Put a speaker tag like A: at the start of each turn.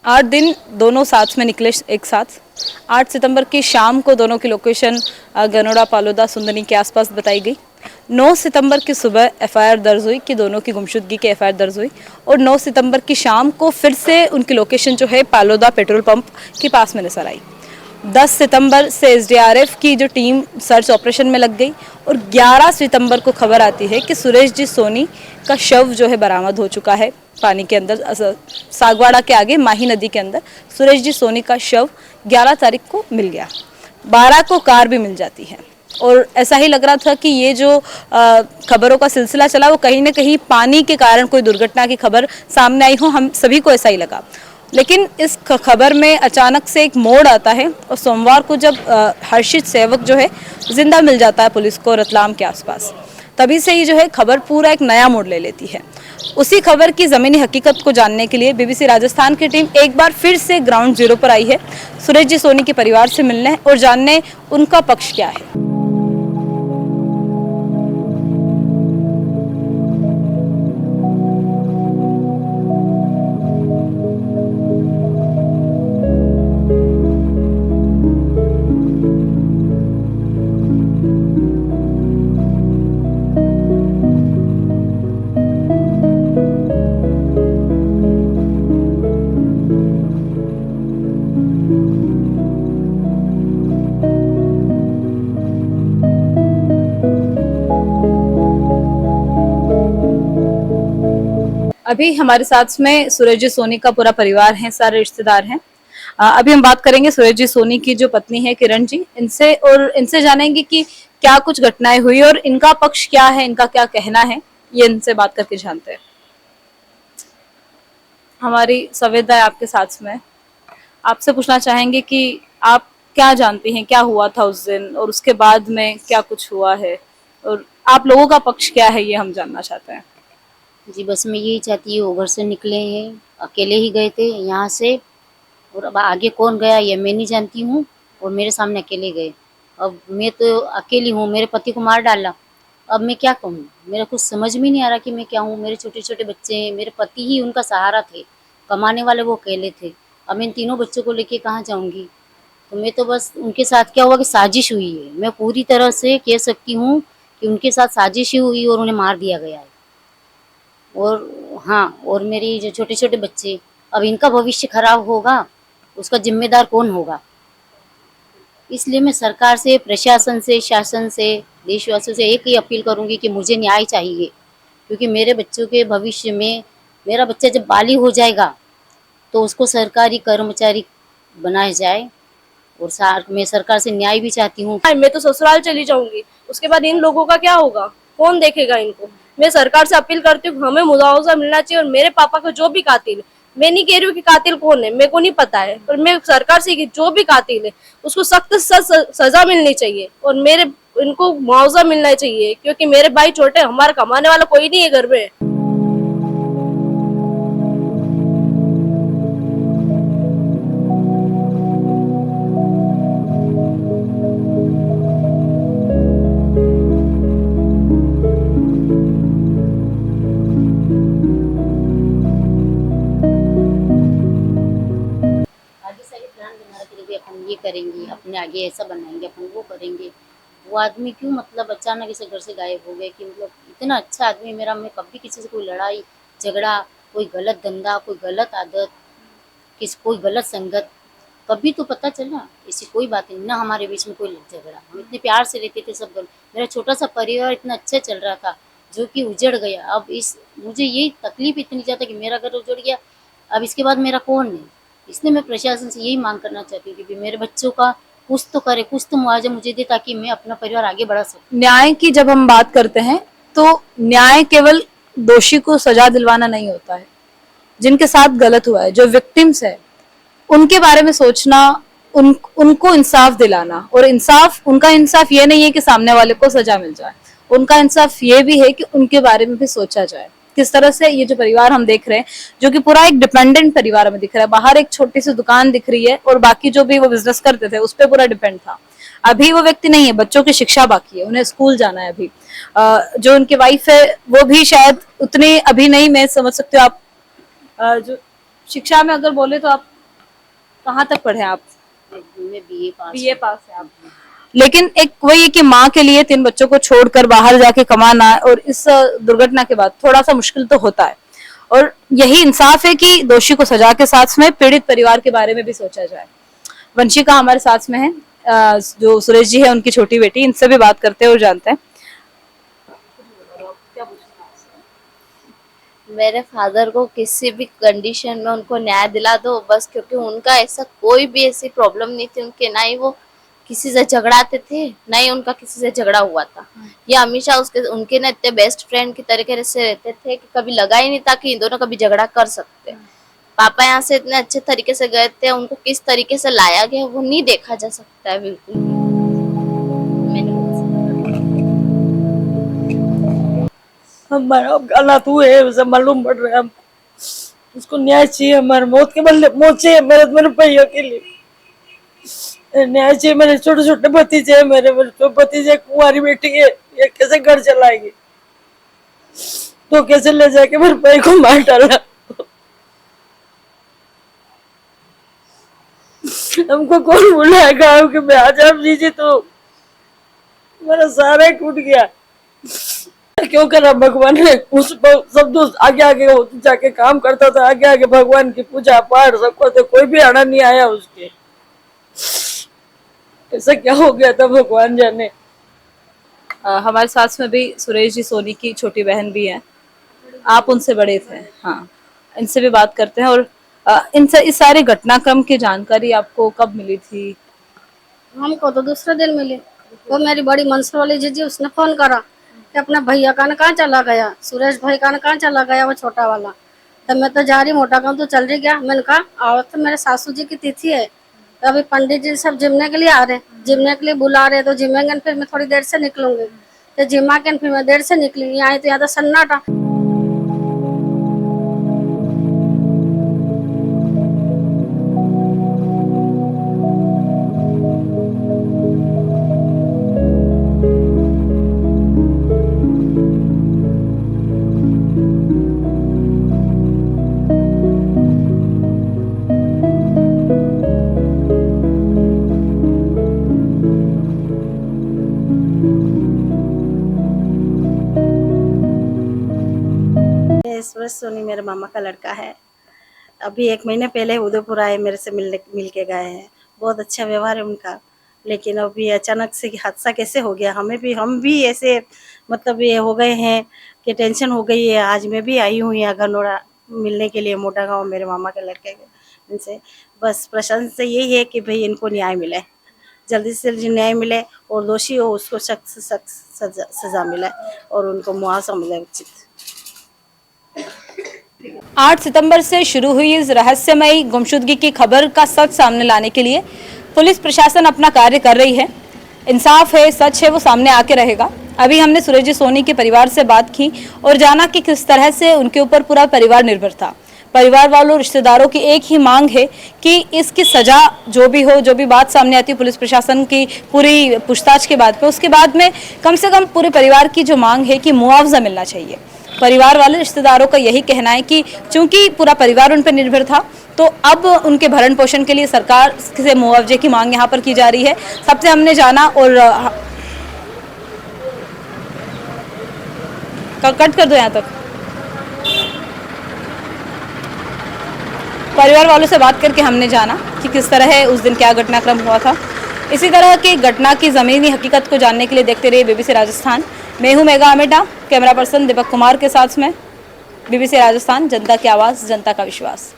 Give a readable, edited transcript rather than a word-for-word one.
A: 8 दिन दोनों साथ में निकले एक साथ। 8 सितंबर की शाम को दोनों की लोकेशन गनोड़ा पालोदा सुंदनी के आसपास बताई गई। 9 सितंबर की सुबह एफआईआर दर्ज हुई कि दोनों की गुमशुदगी की एफआईआर दर्ज हुई और 9 सितंबर की शाम को फिर से उनकी लोकेशन जो है पालोदा पेट्रोल पंप के पास में नजर आई। 10 सितंबर से एसडीआरएफ की जो टीम सर्च ऑपरेशन में लग गई और 11 सितंबर को खबर आती है कि सुरेश जी सोनी का शव जो है बरामद हो चुका है पानी के अंदर, सागवाड़ा के आगे माही नदी के अंदर सुरेश जी सोनी का शव 11 तारीख को मिल गया। 12 को कार भी मिल जाती है और ऐसा ही लग रहा था कि ये जो खबरों का सिलसिला चला वो कहीं ना कहीं पानी के कारण कोई दुर्घटना की खबर सामने आई हो, हम सभी को ऐसा ही लगा। लेकिन इस खबर में अचानक से एक मोड़ आता है और सोमवार को जब हर्षित सेवक जो है जिंदा मिल जाता है पुलिस को रतलाम के आसपास, तभी से ही जो है खबर पूरा एक नया मोड़ ले लेती है। उसी खबर की ज़मीनी हकीकत को जानने के लिए बीबीसी राजस्थान की टीम एक बार फिर से ग्राउंड जीरो पर आई है सुरेश जी सोनी के परिवार से मिलने और जानने उनका पक्ष क्या है। अभी हमारे साथ में सूरज जी सोनी का पूरा परिवार है, सारे रिश्तेदार हैं। अभी हम बात करेंगे सूरज जी सोनी की जो पत्नी है किरण जी, इनसे और इनसे जानेंगे कि क्या कुछ घटनाएं हुई और इनका पक्ष क्या है, इनका क्या कहना है, ये इनसे बात करके जानते हैं। हमारी संवेदना है आपके साथ में, आपसे पूछना चाहेंगे कि आप क्या जानती हैं, क्या हुआ था उस दिन और उसके बाद में क्या कुछ हुआ है और आप लोगों का पक्ष क्या है, ये हम जानना चाहते हैं।
B: जी बस मैं यही चाहती हूँ, घर से निकले हैं, अकेले ही गए थे यहाँ से, और अब आगे कौन गया ये मैं नहीं जानती हूँ, और मेरे सामने अकेले गए। अब मैं तो अकेली हूँ, मेरे पति को मार डाला, अब मैं क्या कहूँ, मेरा कुछ समझ में नहीं आ रहा कि मैं क्या हूँ। मेरे छोटे छोटे बच्चे हैं, मेरे पति ही उनका सहारा थे, कमाने वाले वो अकेले थे। अब मैं इन तीनों बच्चों को लेके कहाँ जाऊँगी। तो मैं तो बस उनके साथ क्या हुआ कि साजिश हुई है, मैं पूरी तरह से कह सकती हूँ कि उनके साथ साजिश ही हुई और उन्हें मार दिया गया है। और हाँ, और मेरी जो छोटे छोटे बच्चे, अब इनका भविष्य खराब होगा, उसका जिम्मेदार कौन होगा। इसलिए मैं सरकार से, प्रशासन से, शासन से, देशवासियों से एक ही अपील करूंगी कि मुझे न्याय चाहिए, क्योंकि मेरे बच्चों के भविष्य में, मेरा बच्चा जब बालिग हो जाएगा तो उसको सरकारी कर्मचारी बनाया जाए। और मैं सरकार से न्याय भी चाहती हूँ।
C: मैं तो ससुराल चली जाऊंगी, उसके बाद इन लोगों का क्या होगा, कौन देखेगा इनको। मैं सरकार से अपील करती हूँ, हमें मुआवजा मिलना चाहिए। और मेरे पापा का जो भी कातिल, मैं नहीं कह रही हूँ कि कातिल कौन है, मेरे को नहीं पता है, पर मैं सरकार से जो भी कातिल है उसको सख्त सजा मिलनी चाहिए और मेरे इनको मुआवजा मिलना चाहिए, क्योंकि मेरे भाई छोटे, हमारा कमाने वाला कोई नहीं है घर में।
B: आगे से प्लान बना रखे थे, अपन ये करेंगे, अपने आगे ऐसा बनाएंगे, अपन वो करेंगे। वो आदमी क्यों मतलब अचानक ऐसे घर से गायब हो गए कि मतलब इतना अच्छा आदमी मेरा, मैं कभी किसी से कोई लड़ाई झगड़ा, कोई गलत धंधा, कोई गलत आदत, कोई गलत संगत, कभी तो पता चला। ऐसी कोई बात नहीं ना, हमारे बीच में कोई झगड़ा, हम इतने प्यार से रहते थे सब। मेरा छोटा सा परिवार इतना अच्छा चल रहा था जो कि उजड़ गया। अब इस मुझे यही तकलीफ इतनी ज़्यादा कि मेरा घर उजड़ गया, अब इसके बाद मेरा कौन है। इसलिए मैं प्रशासन से यही मांग करना चाहती हूँ कि मेरे बच्चों का कुछ तो करे, कुछ तो मुआवजा मुझे दे, ताकि मैं अपना परिवार आगे बढ़ा सकूँ।
A: न्याय की जब हम बात करते हैं तो न्याय केवल दोषी को सजा दिलवाना नहीं होता है, जिनके साथ गलत हुआ है, जो विक्टिम्स है, उनके बारे में सोचना, उनको इंसाफ दिलाना। और इंसाफ, उनका इंसाफ ये नहीं है कि सामने वाले को सजा मिल जाए, उनका इंसाफ ये भी है कि उनके बारे में भी सोचा जाए। किस तरह से ये जो परिवार हम देख रहे हैं, जो कि पूरा एक डिपेंडेंट परिवार हमें दिख रहा है, बाहर एक छोटी सी दुकान दिख रही है और बाकी जो भी वो बिजनेस करते थे उस पर पूरा डिपेंड था। अभी वो व्यक्ति नहीं है, बच्चों की शिक्षा बाकी है, उन्हें स्कूल जाना है अभी। जो उनकी वाइफ है वो भी शायद उतनी अभी नहीं, मैं समझ सकती हूँ आप, जो शिक्षा में अगर बोले तो आप कहाँ तक पढ़े आप?
B: मैं बीए पास
A: बीए पास है आप। लेकिन एक वही है कि माँ के लिए 3 बच्चों को छोड़कर बाहर जाके कमाना और इस दुर्घटना के बाद थोड़ा सा मुश्किल तो होता है, और यही इंसाफ है कि दोषी को सजा के साथ में पीड़ित परिवार के बारे में भी सोचा जाए। वंशिका हमारे साथ में है, जो सुरेश जी है उनकी छोटी बेटी, इनसे भी बात करते हैं और जानते हैं।
D: मेरे फादर को किसी भी कंडीशन में उनको न्याय दिला दो बस, क्योंकि उनका ऐसा कोई भी ऐसी प्रॉब्लम नहीं थी उनके, ना ही वो किसी से झगड़ाते थे, ना ही उनका किसी से झगड़ा हुआ था। ये हमेशा उनके ना इतने बेस्ट फ्रेंड की तरीके से रहते थे कि कभी लगा ही नहीं था कि इन दोनों कभी झगड़ा कर सकते। पापा यहाँ से इतने अच्छे तरीके से गए थे, उनको किस तरीके से लाया गया वो नहीं देखा जा सकता है बिल्कुल भी।
E: हमारा हालात हुए है, उसे मालूम पड़ रहा है हमको। उसको न्याय चाहिए, हमारे मौत के बदले मौत चाहिए मेरे भैया के लिए न्याय चाहिए। मेरे छोटे छोटे भतीजे है, मेरे भतीजे कुंवारी बेटी है, ये कैसे घर चलाएगी? तो कैसे ले जाके मेरे भाई को मार डाला? हमको कौन बुलाएगा? कि मैं आज आप लीजिए तो मेरा सारा ही टूट गया। क्यों करा भगवान ने? उस सब दोस्त आगे आगे जाके काम करता था, आगे आगे भगवान की पूजा पाठ सब करते, कोई भी आना नहीं आया उसके। ऐसा क्या हो गया था भगवान जाने।
A: हमारे साथ में भी सुरेश जी सोनी की छोटी बहन भी है, आप उनसे बड़े थे। हाँ, इनसे भी बात करते हैं। और इनसे इस सारे घटनाक्रम की जानकारी आपको कब मिली थी?
F: हमको तो दूसरे दिन मिली। वो मेरी बड़ी मंसूर वाली जीजी, उसने फोन करा कि अपना भैया का कहाँ चला गया, सुरेश भाई का कहाँ चला गया वो छोटा वाला। तो मैं तो जा रही मोटा गाँव, तो चल रही गया। मैंने कहा आओ, तो मेरे सासू जी की तिथि है, तो अभी पंडित जी सब जिमने के लिए आ रहे, जिमने के लिए बुला रहे, तो जिमेंगे फिर मैं थोड़ी देर से निकलूंगी। तो जिमा के फिर मैं देर से निकली, यहाँ तो यहाँ तो सन्नाटा।
G: सुरेश सोनी मेरे मामा का लड़का है। अभी 1 महीने पहले उदयपुर आए, मेरे से मिल के गए हैं। बहुत अच्छा व्यवहार है उनका। लेकिन अभी अचानक से हादसा कैसे हो गया, हम भी ऐसे मतलब ये हो गए हैं कि टेंशन हो गई है। आज मैं भी आई हूँ यहाँ गनोड़ा मिलने के लिए, मोटा गाँव, मेरे मामा के लड़के के। इनसे बस प्रशासन से यही है कि भाई इनको न्याय मिले, जल्दी से जल्दी न्याय मिले, और दोषी हो उसको सख्त से सख्त सजा मिले और उनको मुआवजा मिले उचित।
A: 8 सितंबर से शुरू हुई इस रहस्यमयी गुमशुदगी की खबर का सच सामने लाने के लिए पुलिस प्रशासन अपना कार्य कर रही है। इंसाफ है, सच है, वो सामने आके रहेगा। अभी हमने सुरेश जी सोनी के परिवार से बात की और जाना कि किस तरह से उनके ऊपर पूरा परिवार निर्भर था। परिवार वालों, रिश्तेदारों की एक ही मांग है कि इसकी सजा जो भी हो, जो भी बात सामने आती है पुलिस प्रशासन की पूरी पूछताछ के बाद पे, उसके बाद में कम से कम पूरे परिवार की जो मांग है कि मुआवजा मिलना चाहिए। परिवार वाले, रिश्तेदारों का यही कहना है कि चूंकि पूरा परिवार उन पर निर्भर था, तो अब उनके भरण पोषण के लिए सरकार से मुआवजे की मांग यहाँ पर की जा रही है। सबसे हमने जाना और कट कर दो यहाँ तक। परिवार वालों से बात करके हमने जाना कि किस तरह है उस दिन क्या घटनाक्रम हुआ था। इसी तरह की घटना की ज़मीनी हकीकत को जानने के लिए देखते रहिए BBC राजस्थान। मैं हूं mega अमेटा, camera person Deepak Kumar के साथ में। BBC राजस्थान, जनता की आवाज़, जनता का विश्वास।